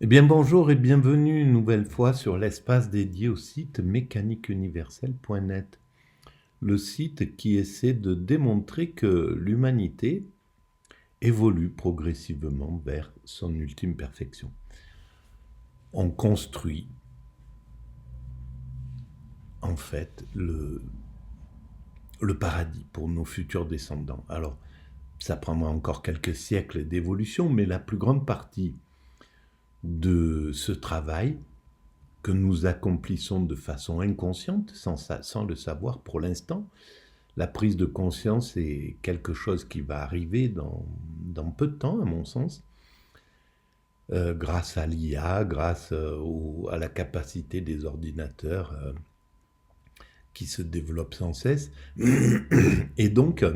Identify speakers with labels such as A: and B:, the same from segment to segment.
A: Eh bien bonjour et bienvenue une nouvelle fois sur l'espace dédié au site mécaniqueuniverselle.net, le site qui essaie de démontrer que l'humanité évolue progressivement vers son ultime perfection. On construit en fait le paradis pour nos futurs descendants. Alors, ça prendra encore quelques siècles d'évolution, mais la plus grande partie de ce travail que nous accomplissons de façon inconsciente, sans le savoir pour l'instant. La prise de conscience est quelque chose qui va arriver dans peu de temps, à mon sens, grâce à l'IA, grâce à la capacité des ordinateurs qui se développent sans cesse. Et donc,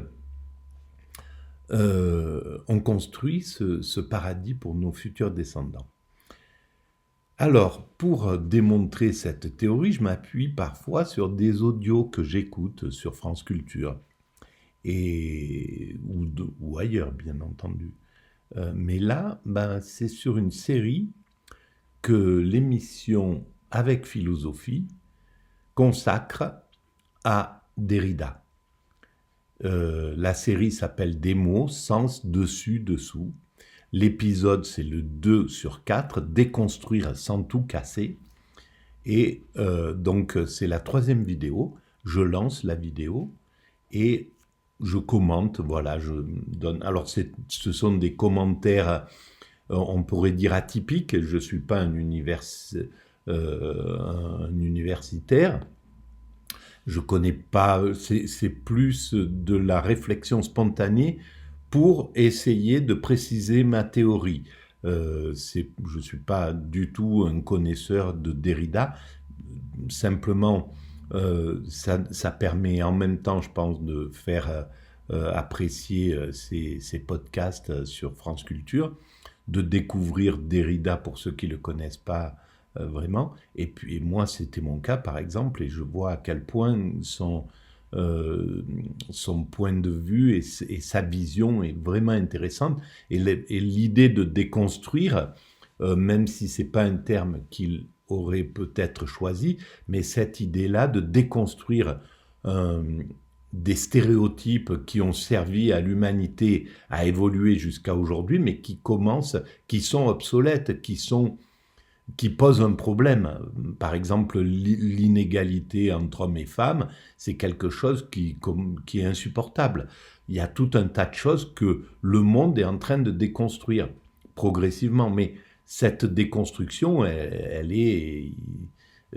A: on construit ce paradis pour nos futurs descendants. Alors, pour démontrer cette théorie, je m'appuie parfois sur des audios que j'écoute sur France Culture ou ailleurs, bien entendu. Mais là, c'est sur une série que l'émission Avec Philosophie consacre à Derrida. La série s'appelle Des mots, sens, dessus, dessous. L'épisode, c'est le 2/4, déconstruire sans tout casser. Et donc, c'est la 3e vidéo. Je lance la vidéo et je commente, voilà, je donne. Alors, ce sont des commentaires, on pourrait dire atypiques. Je ne suis pas un universitaire. Je connais pas, c'est plus de la réflexion spontanée pour essayer de préciser ma théorie. Je ne suis pas du tout un connaisseur de Derrida. Simplement, ça permet en même temps, je pense, de faire apprécier ces podcasts sur France Culture, de découvrir Derrida pour ceux qui ne le connaissent pas vraiment. Et puis moi, c'était mon cas, par exemple, et je vois à quel point son point de vue et sa vision est vraiment intéressante. Et l'idée de déconstruire, même si ce n'est pas un terme qu'il aurait peut-être choisi, mais cette idée-là de déconstruire des stéréotypes qui ont servi à l'humanité à évoluer jusqu'à aujourd'hui, mais qui sont obsolètes, qui posent un problème. Par exemple, l'inégalité entre hommes et femmes, c'est quelque chose qui est insupportable. Il y a tout un tas de choses que le monde est en train de déconstruire progressivement, mais cette déconstruction,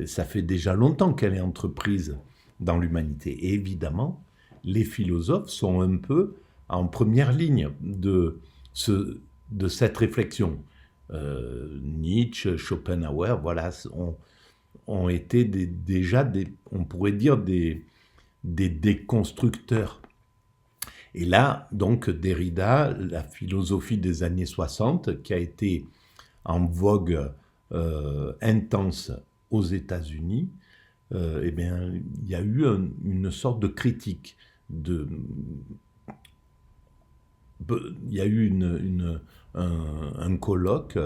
A: ça fait déjà longtemps qu'elle est entreprise dans l'humanité. Et évidemment, les philosophes sont un peu en première ligne de cette réflexion. Nietzsche, Schopenhauer, voilà, ont été déjà on pourrait dire des déconstructeurs. Et là, donc, Derrida, la philosophie des années 60, qui a été en vogue intense aux États-Unis, eh bien, il y a eu une sorte de critique. Il y a eu un colloque,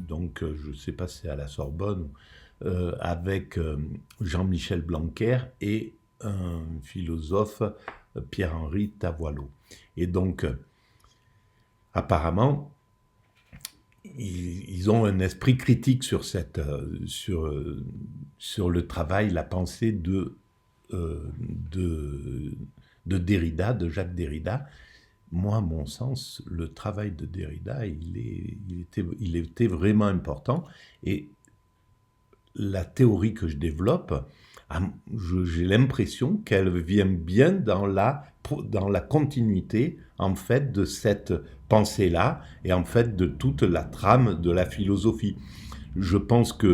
A: donc je ne sais pas si c'est à la Sorbonne, avec Jean-Michel Blanquer et un philosophe, Pierre-Henri Tavoileau. Et donc, apparemment, ils ont un esprit critique sur le travail, la pensée de Derrida, de Jacques Derrida. Moi, à mon sens, le travail de Derrida, il était vraiment important. Et la théorie que je développe, j'ai l'impression qu'elle vient bien dans la continuité, en fait, de cette pensée-là, et en fait, de toute la trame de la philosophie. Je pense que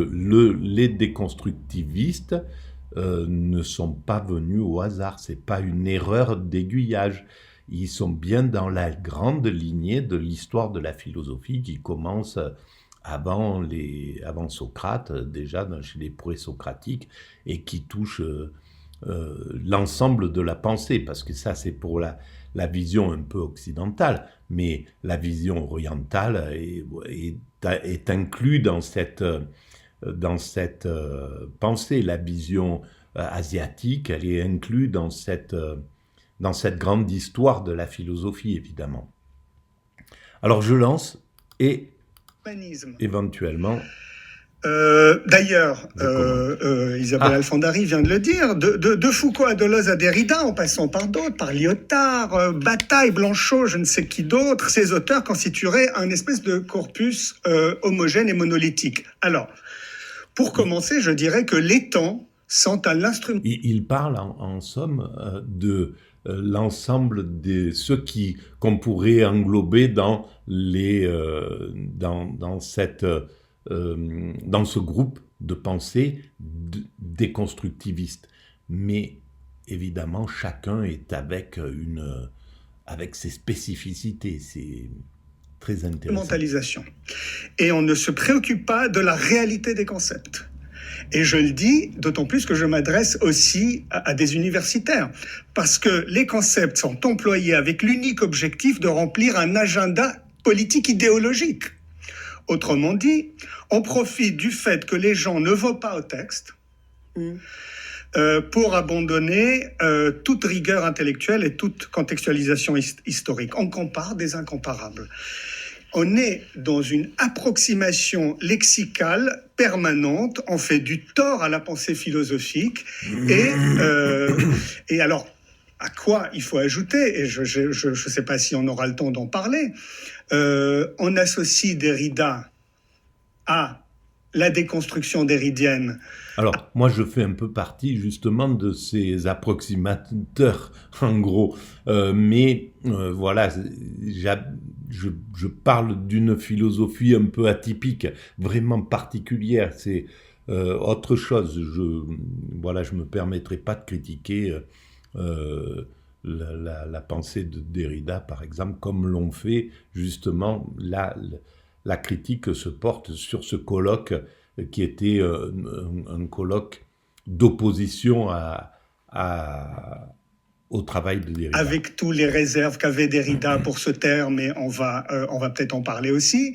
A: les déconstructivistes ne sont pas venus au hasard, c'est pas une erreur d'aiguillage. Ils sont bien dans la grande lignée de l'histoire de la philosophie qui commence avant Socrate, déjà chez les présocratiques, et qui touche l'ensemble de la pensée, parce que ça c'est pour la vision un peu occidentale, mais la vision orientale est inclue dans cette pensée. La vision asiatique, elle est inclue dans cette grande histoire de la philosophie, évidemment. Alors je lance et éventuellement...
B: D'ailleurs, Isabelle Alfandari vient de le dire, de Foucault à Deleuze à Derrida, en passant par d'autres, par Lyotard, Bataille, Blanchot, je ne sais qui d'autre, ces auteurs constitueraient un espèce de corpus homogène et monolithique. Alors, pour commencer, je dirais que les temps sont à l'instrument...
A: Il parle en somme de l'ensemble de ceux qu'on pourrait englober dans ce groupe de pensée déconstructiviste. Mais évidemment, chacun est avec ses spécificités. C'est très intéressant.
B: Mentalisation. Et on ne se préoccupe pas de la réalité des concepts. Et je le dis d'autant plus que je m'adresse aussi à des universitaires, parce que les concepts sont employés avec l'unique objectif de remplir un agenda politique idéologique. Autrement dit, on profite du fait que les gens ne vont pas au texte pour abandonner toute rigueur intellectuelle et toute contextualisation historique. On compare des incomparables. On est dans une approximation lexicale permanente, on fait du tort à la pensée philosophique et alors, à quoi il faut ajouter, et je ne sais pas si on aura le temps d'en parler, on associe Derrida à la déconstruction derridienne.
A: Alors, moi, je fais un peu partie, justement, de ces approximateurs, en gros. Voilà, je parle d'une philosophie un peu atypique, vraiment particulière. C'est autre chose. Je me permettrai pas de critiquer la pensée de Derrida, par exemple, comme l'ont fait, justement, la critique se porte sur ce colloque qui était un colloque d'opposition au travail de Derrida.
B: Avec tous les réserves qu'avait Derrida pour ce terme, et on va peut-être en parler aussi,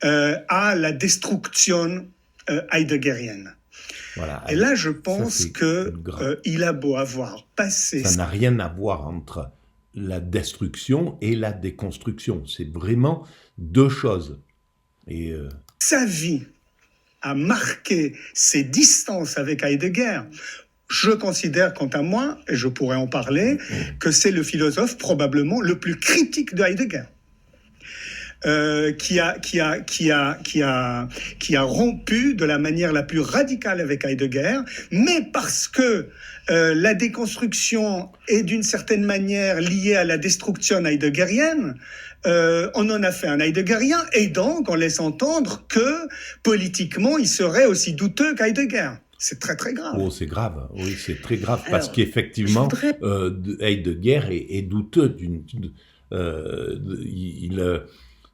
B: à la destruction heideggerienne.
A: Voilà.
B: Et là, je pense qu'il a beau avoir passé...
A: Ça n'a rien à voir entre la destruction et la déconstruction. C'est vraiment deux choses.
B: Sa vie a marqué ses distances avec Heidegger. Je considère, quant à moi, et je pourrais en parler, que c'est le philosophe probablement le plus critique de Heidegger. Qui a rompu de la manière la plus radicale avec Heidegger, mais parce que la déconstruction est d'une certaine manière liée à la destruction heideggerienne, on en a fait un heideggerien, et donc on laisse entendre que politiquement il serait aussi douteux qu'Heidegger. C'est très très grave.
A: Oh, c'est grave, oui, c'est très grave. Alors, parce qu'effectivement, Heidegger est douteux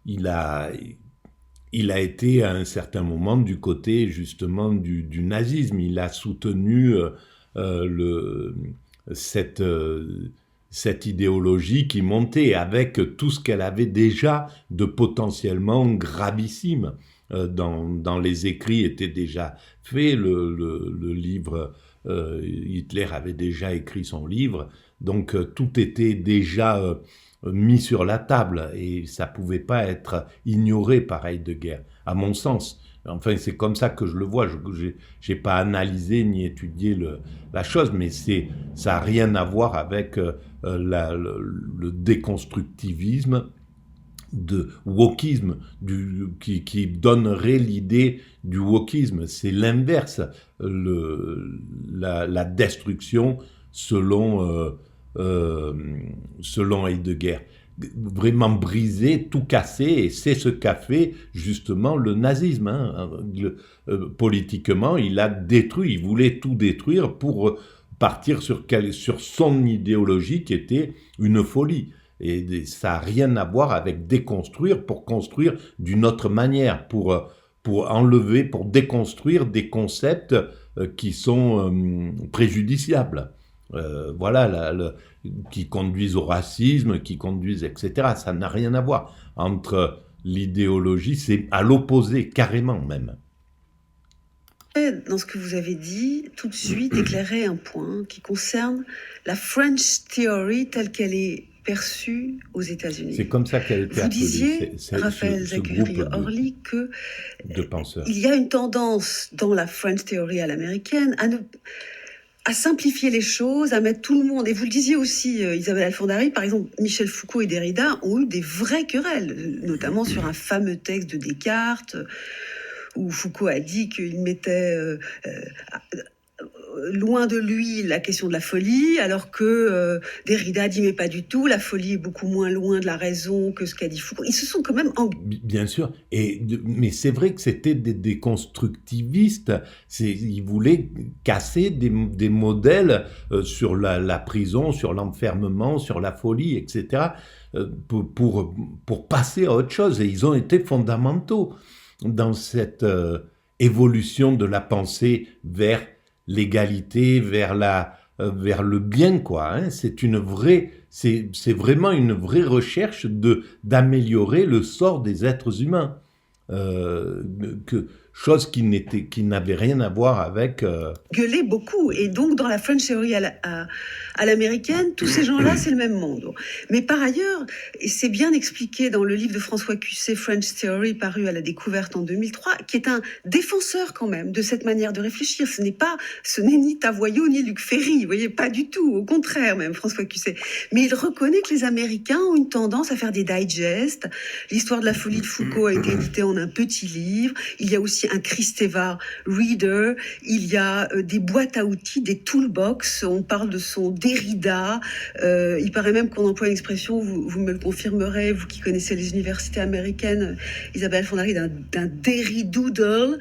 A: il a été à un certain moment du côté justement du nazisme. Il a soutenu cette idéologie qui montait avec tout ce qu'elle avait déjà de potentiellement gravissime. Dans les écrits étaient déjà faits, le livre, Hitler avait déjà écrit son livre, donc tout était déjà mis sur la table et ça pouvait pas être ignoré par Heidegger, à mon sens. Enfin, c'est comme ça que je le vois. J'ai pas analysé ni étudié la chose, mais ça a rien à voir avec le déconstructivisme, de wokisme, qui donnerait l'idée du wokisme. C'est l'inverse, la destruction selon Heidegger. Vraiment brisé, tout cassé, et c'est ce qu'a fait justement le nazisme. Politiquement, il a détruit, il voulait tout détruire pour partir sur son idéologie qui était une folie. Et ça n'a rien à voir avec déconstruire pour construire d'une autre manière, pour enlever, pour déconstruire des concepts qui sont préjudiciables. voilà, qui conduisent au racisme, qui conduisent, etc. Ça n'a rien à voir. Entre l'idéologie, c'est à l'opposé, carrément même.
C: Dans ce que vous avez dit, tout de suite éclairer un point qui concerne la French Theory telle qu'elle est perçue aux États-Unis.
A: C'est comme ça qu'elle a été
C: Vous
A: appelée.
C: disiez, Raphaël Zagury-Orly,
A: de penseurs.
C: Il y a une tendance dans la French Theory à l'américaine à simplifier les choses, à mettre tout le monde. Et vous le disiez aussi, Isabelle Alfandari, par exemple, Michel Foucault et Derrida ont eu des vraies querelles, notamment sur un fameux texte de Descartes, où Foucault a dit qu'il mettait loin de lui la question de la folie, alors que Derrida dit mais pas du tout, la folie est beaucoup moins loin de la raison que ce qu'a dit Foucault. Ils se sont quand même...
A: Bien sûr, mais c'est vrai que c'était des constructivistes, ils voulaient casser des modèles sur la prison, sur l'enfermement, sur la folie, etc., pour passer à autre chose, et ils ont été fondamentaux dans cette évolution de la pensée vers l'égalité, vers le bien, quoi. Hein. C'est vraiment une vraie recherche d'améliorer le sort des êtres humains. Chose qui n'avait rien à voir avec...
C: Gueuler beaucoup. Et donc, dans la French Theory à l'américaine, tous ces gens-là, c'est le même monde. Mais par ailleurs, et c'est bien expliqué dans le livre de François Cusset, French Theory, paru à la Découverte en 2003, qui est un défenseur quand même de cette manière de réfléchir. Ce n'est ni Tavoyot ni Luc Ferry, vous voyez, pas du tout. Au contraire, même, François Cusset. Mais il reconnaît que les Américains ont une tendance à faire des digests. L'histoire de la folie de Foucault a été éditée en un petit livre. Il y a aussi un Kristeva Reader, il y a des boîtes à outils, des toolbox, on parle de son Derrida, il paraît même qu'on emploie une expression, vous me le confirmerez, vous qui connaissez les universités américaines, Isabelle Alfandari, d'un Derridoodle.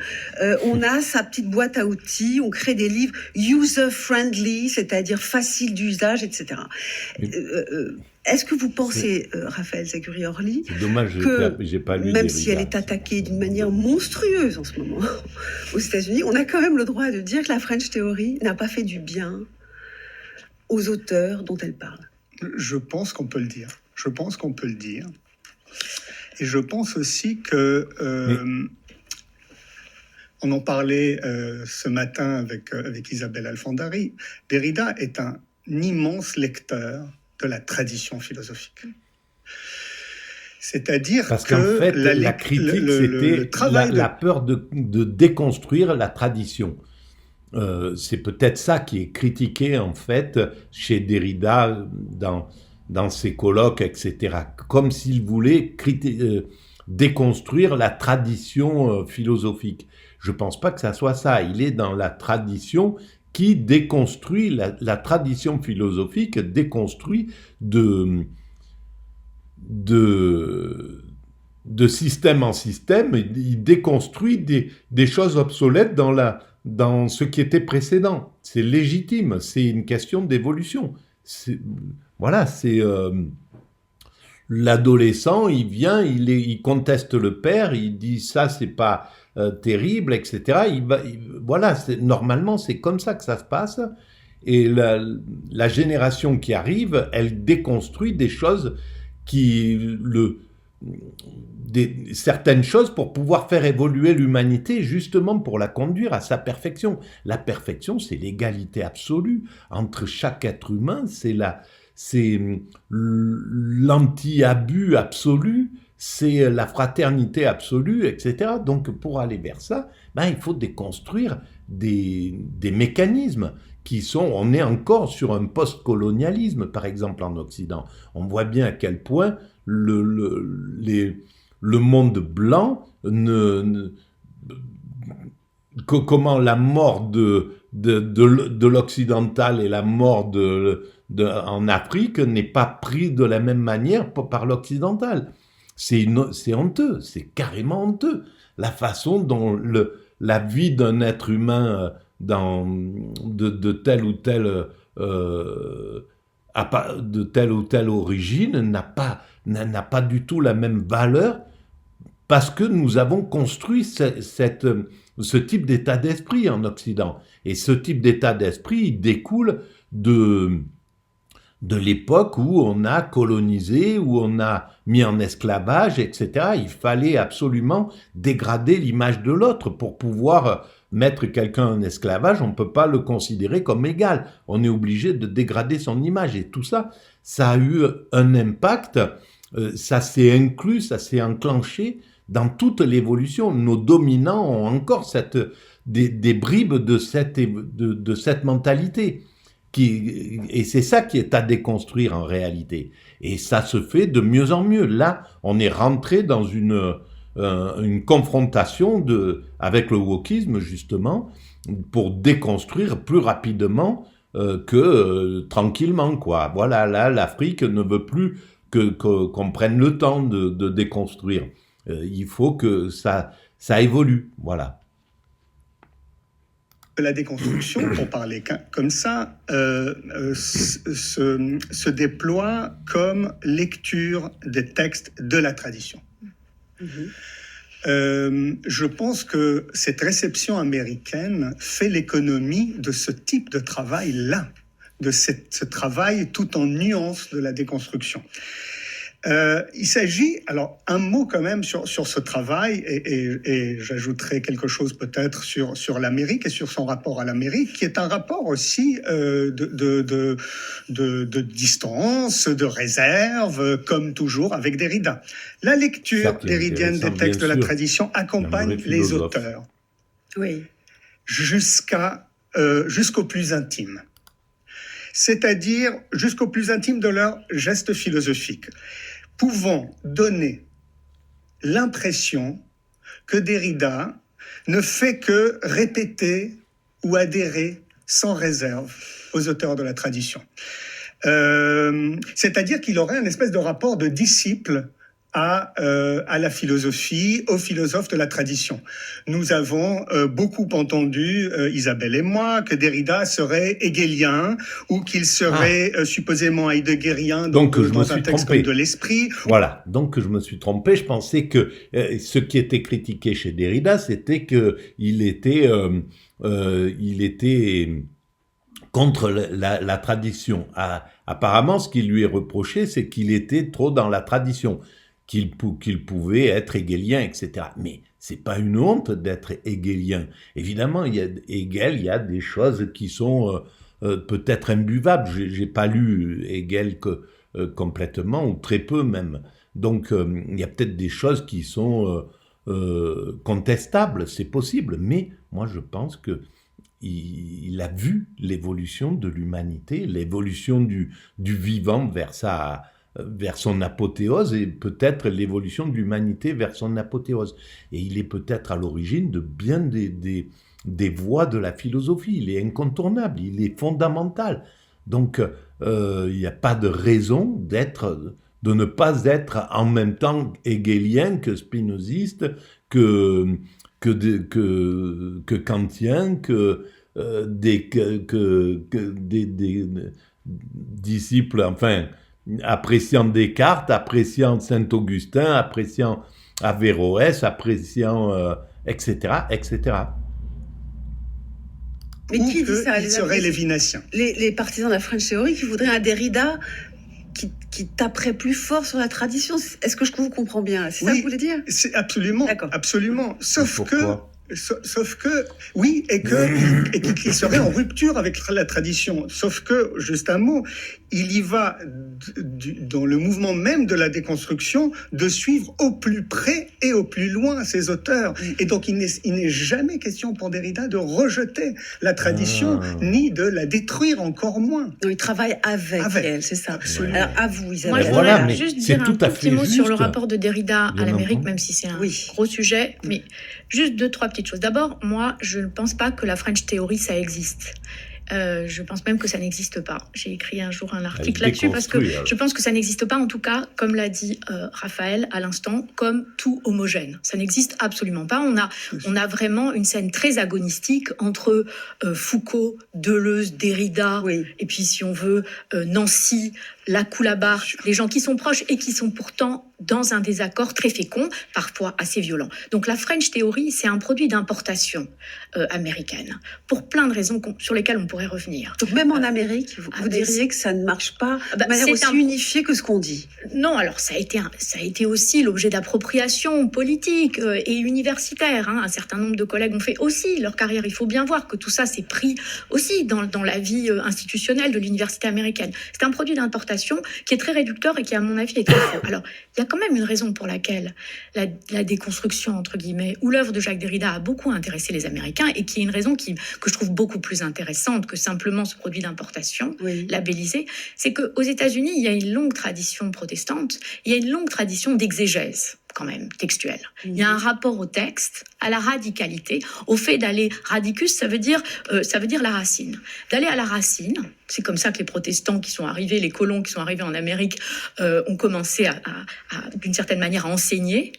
C: On a sa petite boîte à outils, on crée des livres user-friendly, c'est-à-dire faciles d'usage, etc. Est-ce que vous pensez, Raphaël Zagury-Orly,
A: c'est dommage, j'ai pas lu
C: même
A: Derrida,
C: si elle est attaquée d'une manière monstrueuse en ce moment aux États-Unis, on a quand même le droit de dire que la French Theory n'a pas fait du bien aux auteurs dont elle parle?
B: Je pense qu'on peut le dire. Et je pense aussi que... on en parlait ce matin avec Isabelle Alfandari. Derrida est un immense lecteur de la tradition philosophique. C'est-à-dire
A: parce qu'en fait, la critique, c'était la peur de déconstruire la tradition. C'est peut-être ça qui est critiqué, en fait, chez Derrida, dans ses colloques, etc. Comme s'il voulait déconstruire la tradition philosophique. Je ne pense pas que ça soit ça. Il est dans la tradition qui déconstruit, la tradition philosophique déconstruit de système en système, il déconstruit des choses obsolètes dans ce qui était précédent. C'est légitime, c'est une question d'évolution. L'adolescent, il vient, il conteste le père, il dit ça c'est pas terrible, etc. Normalement c'est comme ça que ça se passe. Et la génération qui arrive, elle déconstruit des choses certaines choses pour pouvoir faire évoluer l'humanité, justement pour la conduire à sa perfection. La perfection, c'est l'égalité absolue entre chaque être humain, c'est l'anti-abus absolu, c'est la fraternité absolue, etc. Donc pour aller vers ça, il faut déconstruire des mécanismes on est encore sur un post-colonialisme, par exemple en Occident. On voit bien à quel point le monde blanc comment la mort de l'occidental et la mort en Afrique n'est pas pris de la même manière par l'occidental. C'est honteux, c'est carrément honteux. La façon dont la vie d'un être humain de telle ou telle origine n'a pas du tout la même valeur, parce que nous avons construit ce type d'état d'esprit en Occident. Et ce type d'état d'esprit, il découle de l'époque où on a colonisé, où on a mis en esclavage, etc. Il fallait absolument dégrader l'image de l'autre pour pouvoir mettre quelqu'un en esclavage. On ne peut pas le considérer comme égal. On est obligé de dégrader son image. Et tout ça, ça a eu un impact. Ça s'est inclus, ça s'est enclenché dans toute l'évolution. Nos dominants ont encore des bribes de cette mentalité. Et c'est ça qui est à déconstruire en réalité. Et ça se fait de mieux en mieux. Là, on est rentré dans une confrontation avec le wokisme, justement, pour déconstruire plus rapidement que tranquillement, quoi. Voilà, là, l'Afrique ne veut plus qu'on prenne le temps de déconstruire. Il faut que ça évolue, voilà.
B: La déconstruction, pour parler comme ça, se déploie comme lecture des textes de la tradition. Je pense que cette réception américaine fait l'économie de ce type de travail-là, de ce travail tout en nuances de la déconstruction. Il s'agit, alors un mot quand même sur ce travail, et j'ajouterai quelque chose peut-être sur l'Amérique et sur son rapport à l'Amérique, qui est un rapport aussi de distance, de réserve, comme toujours avec Derrida. La lecture déridienne des textes de la tradition accompagne les auteurs,
C: oui,
B: jusqu'au plus intime. C'est-à-dire jusqu'au plus intime de leur geste philosophique, pouvant donner l'impression que Derrida ne fait que répéter ou adhérer sans réserve aux auteurs de la tradition. C'est-à-dire qu'il aurait un espèce de rapport de disciple à la philosophie, aux philosophes de la tradition. Nous avons beaucoup entendu, Isabelle et moi, que Derrida serait hegélien ou qu'il serait supposément heideggerien dans un texte comme de l'esprit.
A: Voilà, donc je me suis trompé. Je pensais que ce qui était critiqué chez Derrida, c'était qu'il était contre la tradition. Apparemment, ce qui lui est reproché, c'est qu'il était trop dans la tradition, qu'il pouvait être hegelien, etc. Mais c'est pas une honte d'être hegelien. Évidemment, Hegel, il y a des choses qui sont peut-être imbuvables. J'ai pas lu Hegel complètement, ou très peu même. Donc, il y a peut-être des choses qui sont contestables, c'est possible. Mais moi, je pense que il a vu l'évolution de l'humanité, l'évolution du vivant vers son apothéose, et peut-être l'évolution de l'humanité vers son apothéose. Et il est peut-être à l'origine de bien des voies de la philosophie. Il est incontournable, il est fondamental. Donc, il n'y a pas de raison de ne pas être en même temps hegelien que spinoziste, que kantien, que des disciples, enfin, appréciant Descartes, appréciant Saint-Augustin, appréciant Averroès, appréciant etc., etc.
C: Mais qui dit ça?
B: Ils seraient lévinaciens.
C: Les partisans de la French Theory qui voudraient un Derrida qui taperait plus fort sur la tradition. Est-ce que je vous comprends bien? C'est ça que vous voulez dire?
B: C'est absolument, absolument. Sauf que, oui, et qu'il serait en rupture avec la tradition. Sauf que, juste un mot, il y va dans le mouvement même de la déconstruction de suivre au plus près et au plus loin ces auteurs. Et donc, il n'est jamais question pour Derrida de rejeter la tradition, ni de la détruire, encore moins.
C: Non, il travaille avec elle, c'est ça.
B: Absolument.
C: Alors, à vous, Isabelle.
D: Moi, je voudrais juste dire un tout petit mot sur le rapport de Derrida à l'Amérique, même si c'est un gros sujet, mais juste 2-3 petites choses. D'abord, moi, je ne pense pas que la French Theory, ça existe. Je pense même que ça n'existe pas. J'ai écrit un jour un article là-dessus parce que je pense que ça n'existe pas, en tout cas, comme l'a dit Raphaël à l'instant, comme tout homogène. Ça n'existe absolument pas. On a vraiment une scène très agonistique entre Foucault, Deleuze, Derrida, et puis si on veut, Nancy, Lacoue-Labarthe, les gens qui sont proches et qui sont pourtant dans un désaccord très fécond, parfois assez violent. Donc la French Theory, c'est un produit d'importation américaine, pour plein de raisons sur lesquelles on pourrait revenir.
C: Donc même en Amérique, vous diriez que ça ne marche pas de manière aussi unifiée que ce qu'on dit?
D: Non, alors ça a été aussi l'objet d'appropriation politique et universitaire. Un certain nombre de collègues ont fait aussi leur carrière. Il faut bien voir que tout ça s'est pris aussi dans la vie institutionnelle de l'université américaine. C'est un produit d'importation qui est très réducteur et qui, à mon avis, est très faux. Alors, il y a quand même une raison pour laquelle la déconstruction, entre guillemets, ou l'œuvre de Jacques Derrida a beaucoup intéressé les Américains et qui est une raison que je trouve beaucoup plus intéressante que simplement ce produit d'importation labellisé. C'est qu'aux États-Unis, il y a une longue tradition protestante, il y a une longue tradition d'exégèse, quand même, textuelle. Il y a un rapport au texte, à la radicalité, au fait d'aller... Radicus, ça veut dire la racine. D'aller à la racine, c'est comme ça que les protestants qui sont arrivés, les colons qui sont arrivés en Amérique, ont commencé à d'une certaine manière, à enseigner,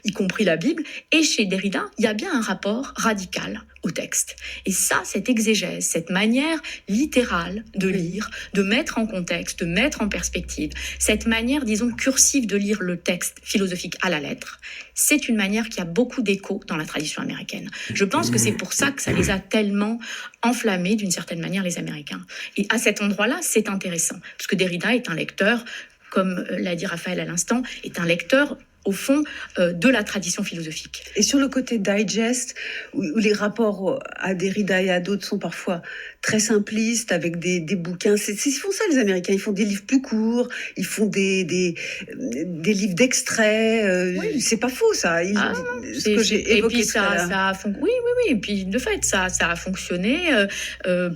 D: y compris la Bible. Et chez Derrida, il y a bien un rapport radical au texte. Et ça, cette exégèse, cette manière littérale de lire, de mettre en contexte, de mettre en perspective, cette manière, disons, cursive de lire le texte philosophique à la lettre, c'est une manière qui a beaucoup d'écho dans la tradition américaine. Je pense que c'est pour ça que ça les a tellement enflammés, d'une certaine manière, les Américains. Et à cet endroit-là, c'est intéressant, parce que Derrida est un lecteur, comme l'a dit Raphaël à l'instant, est un lecteur au fond, de la tradition philosophique.
C: Et sur le côté digest, où les rapports à Derrida et à d'autres sont parfois très simplistes, avec des bouquins, ils font ça les Américains, ils font des livres plus courts, ils font des livres d'extraits, c'est pas faux ça, ce que j'ai évoqué tout à l'heure.
D: Oui, et puis de fait, ça a fonctionné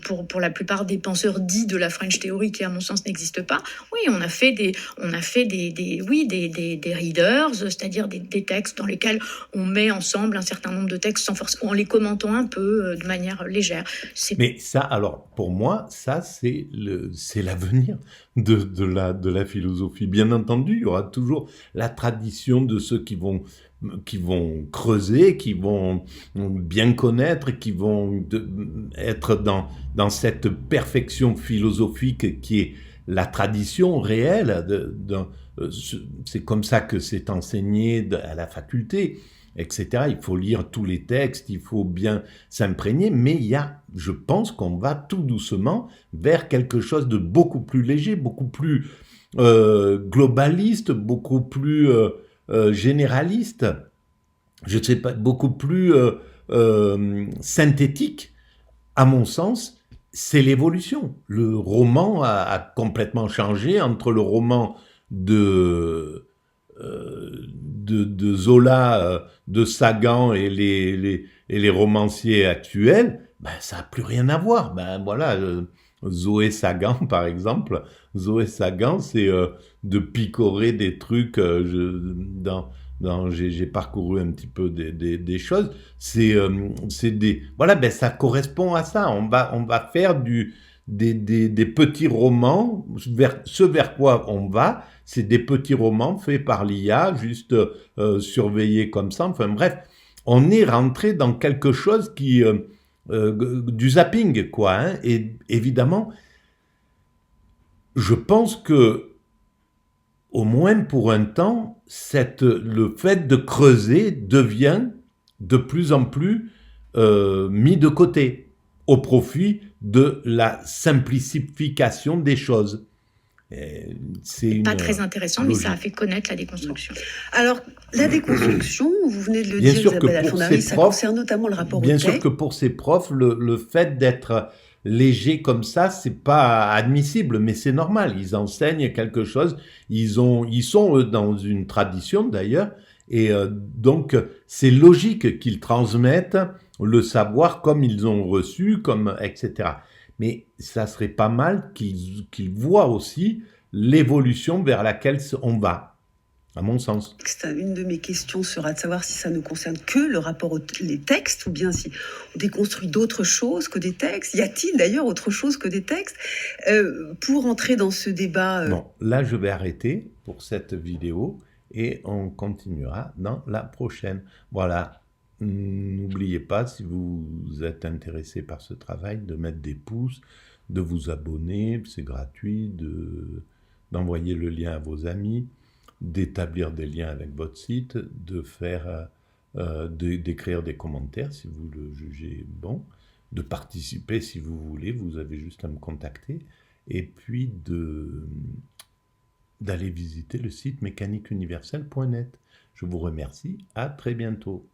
D: pour la plupart des penseurs dits de la French Theory, qui à mon sens n'existent pas. Oui, on a fait des readers, c'est-à-dire des textes dans lesquels on met ensemble un certain nombre de textes en les commentant un peu de manière légère.
A: Mais ça, alors pour moi, ça c'est l'avenir de la philosophie. Bien entendu, il y aura toujours la tradition de ceux qui vont creuser, qui vont bien connaître, qui vont être dans cette perfection philosophique qui est la tradition réelle. C'est comme ça que c'est enseigné à la faculté, etc. Il faut lire tous les textes, il faut bien s'imprégner, mais je pense qu'on va tout doucement vers quelque chose de beaucoup plus léger, beaucoup plus globaliste, beaucoup plus généraliste, je ne sais pas, beaucoup plus synthétique. À mon sens, c'est l'évolution. Le roman a complètement changé entre le roman de Zola, de Sagan et les romanciers actuels. Ça n'a plus rien à voir. Voilà, Zoé Sagan, par exemple. Zoé Sagan, c'est de picorer des trucs. J'ai parcouru un petit peu des choses. Voilà, ça correspond à ça. On va faire des petits romans. Ce vers quoi on va, c'est des petits romans faits par l'IA, juste surveillés comme ça. Enfin bref, on est rentré dans quelque chose qui du zapping, quoi. Et évidemment, je pense que au moins pour un temps, le fait de creuser devient de plus en plus mis de côté au profit de la simplification des choses.
D: C'est pas très intéressant, mais ça a fait connaître la déconstruction.
C: Alors, la déconstruction, vous venez de le dire, Isabelle Alfondari, ça concerne notamment le rapport au texte.
A: Bien sûr que pour ces profs, le fait d'être léger comme ça, c'est pas admissible, mais c'est normal. Ils enseignent quelque chose. Ils sont dans une tradition d'ailleurs, et donc c'est logique qu'ils transmettent le savoir comme ils ont reçu, etc. Mais ça serait pas mal qu'ils voient aussi l'évolution vers laquelle on va. à mon sens.
C: Une de mes questions sera de savoir si ça ne concerne que le rapport les textes, ou bien si on déconstruit d'autres choses que des textes. Y a-t-il d'ailleurs autre chose que des textes? Pour entrer dans ce débat...
A: Bon, là, je vais arrêter pour cette vidéo et on continuera dans la prochaine. Voilà. N'oubliez pas, si vous êtes intéressé par ce travail, de mettre des pouces, de vous abonner, c'est gratuit, d'envoyer le lien à vos amis, d'établir des liens avec votre site, d'écrire des commentaires si vous le jugez bon, de participer si vous voulez, vous avez juste à me contacter, et puis d'aller visiter le site mécaniqueuniverselle.net. Je vous remercie, à très bientôt.